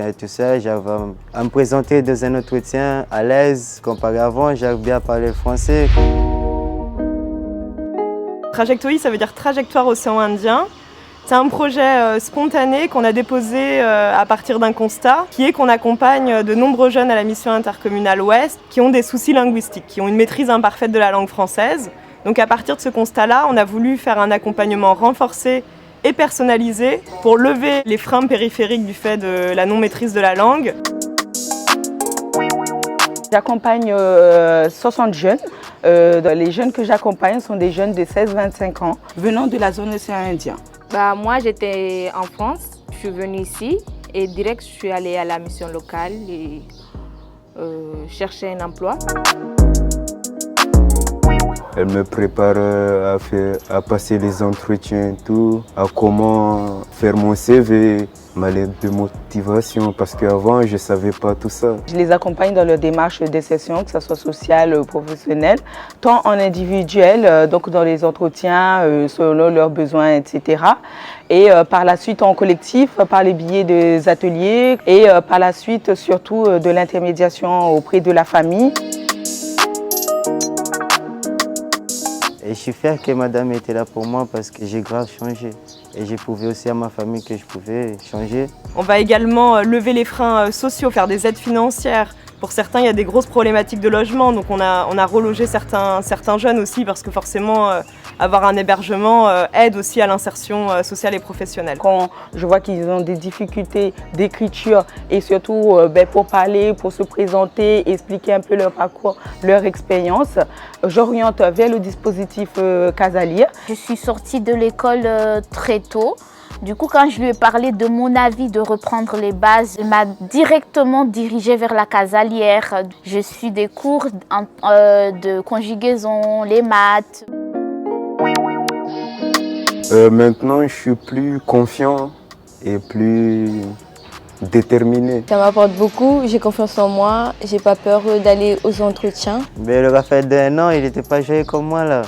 entretien et tout ça, j'arrive à me présenter dans un entretien à l'aise. Comparé avant, j'arrive bien à parler français. Trajectory, ça veut dire trajectoire océan Indien. C'est un projet spontané qu'on a déposé à partir d'un constat, qui est qu'on accompagne de nombreux jeunes à la mission intercommunale Ouest qui ont des soucis linguistiques, qui ont une maîtrise imparfaite de la langue française. Donc à partir de ce constat-là, on a voulu faire un accompagnement renforcé et personnalisé pour lever les freins périphériques du fait de la non-maîtrise de la langue. J'accompagne 60 jeunes. Les jeunes que j'accompagne sont des jeunes de 16-25 ans venant de la zone océan Indien. Moi, j'étais en France, je suis venue ici et direct, je suis allée à la mission locale et chercher un emploi. Elle me prépare à passer les entretiens et tout, à comment faire mon CV, ma lettre de motivation, parce qu'avant, je ne savais pas tout ça. Je les accompagne dans leur démarche d'insertion, que ce soit sociale ou professionnelle, tant en individuel, donc dans les entretiens, selon leurs besoins, etc. Et par la suite en collectif, par les biais des ateliers et par la suite surtout de l'intermédiation auprès de la famille. Et je suis fier que madame était là pour moi parce que j'ai grave changé. Et j'ai prouvé aussi à ma famille que je pouvais changer. On va également lever les freins sociaux, faire des aides financières. Pour certains, il y a des grosses problématiques de logement, donc on a relogé certains jeunes aussi parce que forcément, avoir un hébergement aide aussi à l'insertion sociale et professionnelle. Quand je vois qu'ils ont des difficultés d'écriture et surtout pour parler, pour se présenter, expliquer un peu leur parcours, leur expérience, j'oriente vers le dispositif Casalire. Je suis sortie de l'école très tôt. Du coup, quand je lui ai parlé de mon avis de reprendre les bases, il m'a directement dirigée vers la Casalire. Je suis des cours de conjugaison, les maths. Maintenant, je suis plus confiant et plus déterminé. Ça m'apporte beaucoup, j'ai confiance en moi, j'ai pas peur d'aller aux entretiens. Mais le Raphaël d'1 an, il n'était pas joyeux comme moi là.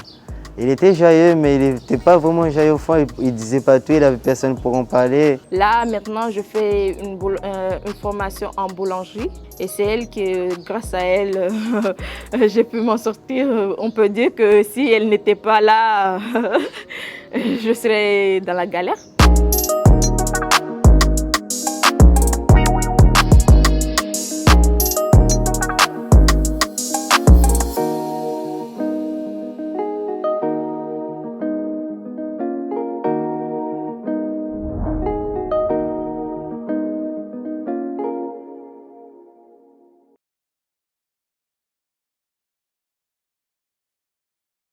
Il était joyeux, mais il n'était pas vraiment joyeux au fond. Il disait pas tout, il avait personne pour en parler. Là, maintenant, je fais une formation en boulangerie. Et c'est elle qui, grâce à elle, j'ai pu m'en sortir. On peut dire que si elle n'était pas là, je serais dans la galère.